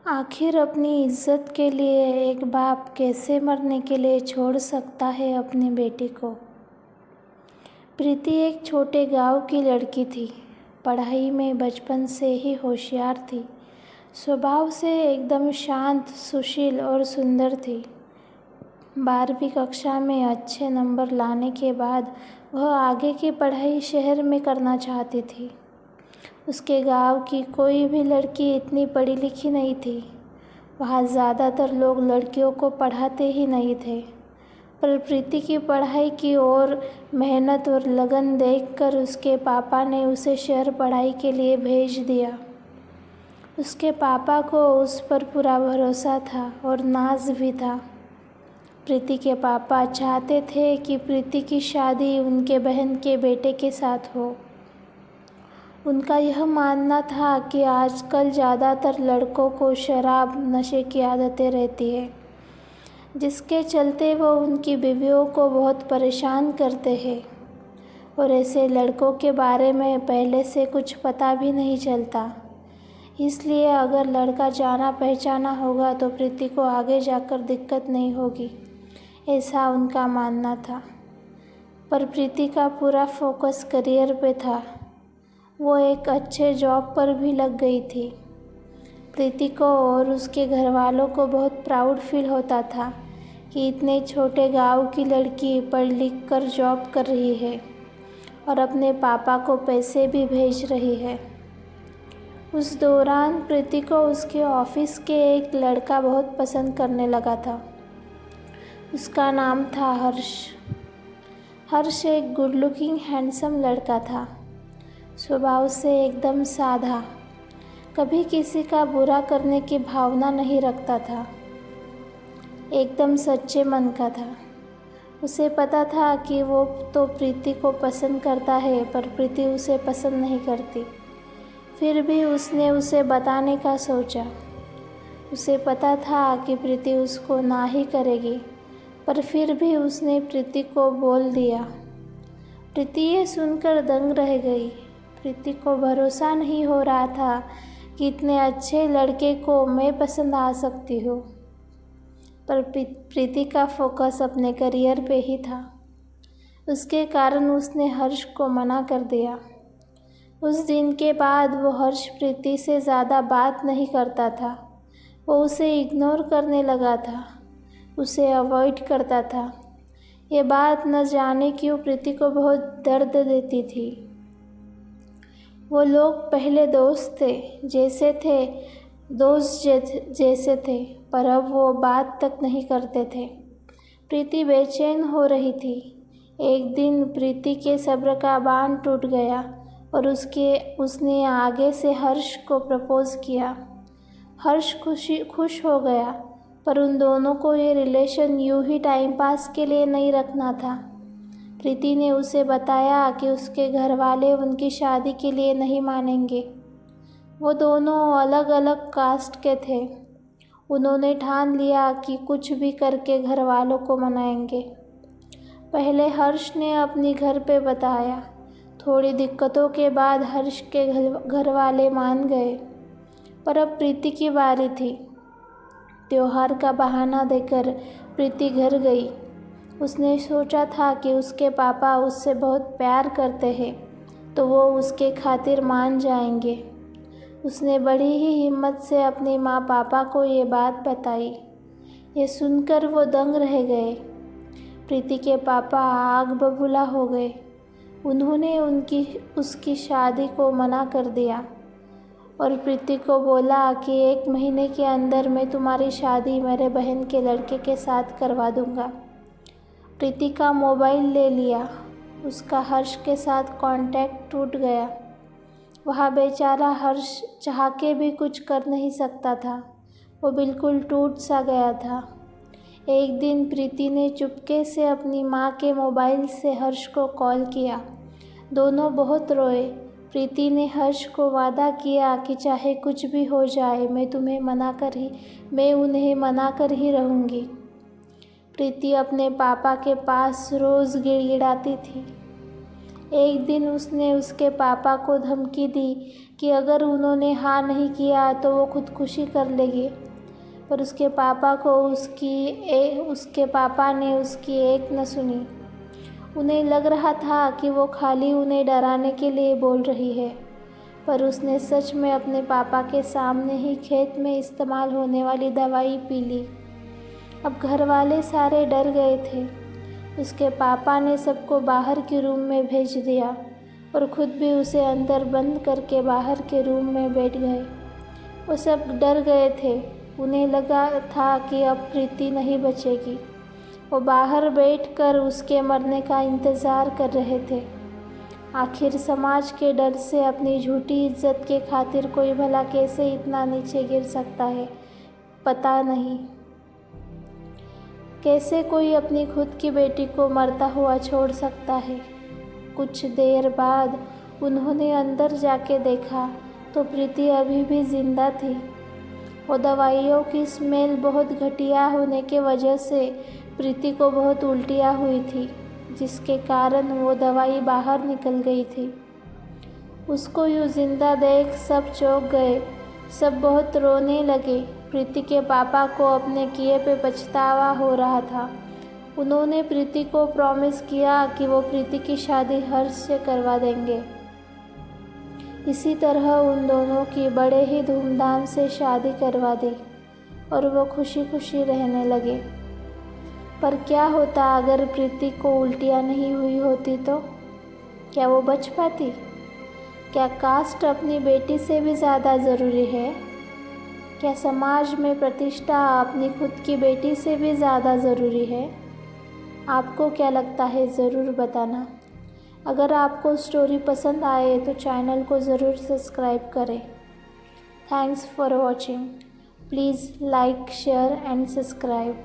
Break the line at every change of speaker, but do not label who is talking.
आखिर अपनी इज्जत के लिए एक बाप कैसे मरने के लिए छोड़ सकता है अपनी बेटी को। प्रीति एक छोटे गांव की लड़की थी। पढ़ाई में बचपन से ही होशियार थी। स्वभाव से एकदम शांत, सुशील और सुंदर थी। 12वीं कक्षा में अच्छे नंबर लाने के बाद वह आगे की पढ़ाई शहर में करना चाहती थी। उसके गांव की कोई भी लड़की इतनी पढ़ी लिखी नहीं थी। वहाँ ज़्यादातर लोग लड़कियों को पढ़ाते ही नहीं थे। पर प्रीति की पढ़ाई की ओर मेहनत और लगन देखकर उसके पापा ने उसे शहर पढ़ाई के लिए भेज दिया। उसके पापा को उस पर पूरा भरोसा था और नाज भी था। प्रीति के पापा चाहते थे कि प्रीति की शादी उनके बहन के बेटे के साथ हो। उनका यह मानना था कि आजकल ज़्यादातर लड़कों को शराब नशे की आदतें रहती है, जिसके चलते वो उनकी बीवियों को बहुत परेशान करते हैं और ऐसे लड़कों के बारे में पहले से कुछ पता भी नहीं चलता। इसलिए अगर लड़का जाना पहचाना होगा तो प्रीति को आगे जाकर दिक्कत नहीं होगी, ऐसा उनका मानना था। पर प्रीति का पूरा फोकस करियर पे था। वो एक अच्छे जॉब पर भी लग गई थी। प्रीति को और उसके घर वालों को बहुत प्राउड फील होता था कि इतने छोटे गांव की लड़की पढ़ लिख कर जॉब कर रही है और अपने पापा को पैसे भी भेज रही है। उस दौरान प्रीति को उसके ऑफिस के एक लड़का बहुत पसंद करने लगा था। उसका नाम था हर्ष। हर्ष एक गुड लुकिंग हैंडसम लड़का था। स्वभाव से एकदम साधा, कभी किसी का बुरा करने की भावना नहीं रखता था। एकदम सच्चे मन का था। उसे पता था कि वो तो प्रीति को पसंद करता है, पर प्रीति उसे पसंद नहीं करती। फिर भी उसने उसे बताने का सोचा। उसे पता था कि प्रीति उसको ना ही करेगी, पर फिर भी उसने प्रीति को बोल दिया। प्रीति ये सुनकर दंग रह गई। प्रीति को भरोसा नहीं हो रहा था कि इतने अच्छे लड़के को मैं पसंद आ सकती हूँ। पर प्रीति का फोकस अपने करियर पे ही था। उसके कारण उसने हर्ष को मना कर दिया। उस दिन के बाद वो हर्ष प्रीति से ज़्यादा बात नहीं करता था। वो उसे इग्नोर करने लगा था, उसे अवॉइड करता था। ये बात न जाने क्यों प्रीति को बहुत दर्द देती थी। वो लोग पहले दोस्त जैसे थे, पर अब वो बात तक नहीं करते थे। प्रीति बेचैन हो रही थी। एक दिन प्रीति के सब्र का बांध टूट गया और उसने आगे से हर्ष को प्रपोज किया। हर्ष खुश हो गया, पर उन दोनों को ये रिलेशन यूं ही टाइम पास के लिए नहीं रखना था। प्रीति ने उसे बताया कि उसके घर वाले उनकी शादी के लिए नहीं मानेंगे। वो दोनों अलग अलग कास्ट के थे। उन्होंने ठान लिया कि कुछ भी करके घर वालों को मनाएंगे। पहले हर्ष ने अपनी घर पे बताया। थोड़ी दिक्कतों के बाद हर्ष के घर वाले मान गए, पर अब प्रीति की बारी थी। त्योहार का बहाना देकर प्रीति घर गई। उसने सोचा था कि उसके पापा उससे बहुत प्यार करते हैं, तो वो उसके खातिर मान जाएंगे। उसने बड़ी ही हिम्मत से अपने माँ पापा को ये बात बताई। ये सुनकर वो दंग रह गए। प्रीति के पापा आग बबूला हो गए। उन्होंने उसकी शादी को मना कर दिया और प्रीति को बोला कि 1 महीने के अंदर मैं तुम्हारी शादी मेरे बहन के लड़के के साथ करवा दूँगा। प्रीति का मोबाइल ले लिया। उसका हर्ष के साथ कांटेक्ट टूट गया। वह बेचारा हर्ष चाह के भी कुछ कर नहीं सकता था। वो बिल्कुल टूट सा गया था। एक दिन प्रीति ने चुपके से अपनी माँ के मोबाइल से हर्ष को कॉल किया। दोनों बहुत रोए। प्रीति ने हर्ष को वादा किया कि चाहे कुछ भी हो जाए मैं उन्हें मना कर ही रहूँगी। प्रीति अपने पापा के पास रोज़ गिड़गिड़ाती थी। एक दिन उसने उसके पापा को धमकी दी कि अगर उन्होंने हाँ नहीं किया तो वो खुदकुशी कर लेगी। पर उसके पापा ने उसकी एक न सुनी। उन्हें लग रहा था कि वो खाली उन्हें डराने के लिए बोल रही है, पर उसने सच में अपने पापा के सामने ही खेत में इस्तेमाल होने वाली दवाई पी ली। अब घर वाले सारे डर गए थे। उसके पापा ने सबको बाहर के रूम में भेज दिया और खुद भी उसे अंदर बंद करके बाहर के रूम में बैठ गए। वो सब डर गए थे। उन्हें लगा था कि अब प्रीति नहीं बचेगी। वो बाहर बैठकर उसके मरने का इंतज़ार कर रहे थे। आखिर समाज के डर से अपनी झूठी इज्जत के खातिर कोई भला कैसे इतना नीचे गिर सकता है, पता नहीं। कैसे कोई अपनी खुद की बेटी को मरता हुआ छोड़ सकता है। कुछ देर बाद उन्होंने अंदर जाके देखा तो प्रीति अभी भी जिंदा थी। वो दवाइयों की स्मेल बहुत घटिया होने के वजह से प्रीति को बहुत उल्टियाँ हुई थी, जिसके कारण वो दवाई बाहर निकल गई थी। उसको यूँ जिंदा देख सब चौंक गए। सब बहुत रोने लगे। प्रीति के पापा को अपने किए पे पछतावा हो रहा था। उन्होंने प्रीति को प्रॉमिस किया कि वो प्रीति की शादी हर्ष से करवा देंगे। इसी तरह उन दोनों की बड़े ही धूमधाम से शादी करवा दी और वो खुशी खुशी रहने लगे। पर क्या होता अगर प्रीति को उल्टियाँ नहीं हुई होती तो? क्या वो बच पाती? क्या कास्ट अपनी बेटी से भी ज़्यादा ज़रूरी है? क्या समाज में प्रतिष्ठा अपनी खुद की बेटी से भी ज़्यादा ज़रूरी है? आपको क्या लगता है, ज़रूर बताना। अगर आपको स्टोरी पसंद आए तो चैनल को ज़रूर सब्सक्राइब करें। Thanks for watching. Please like, share and subscribe.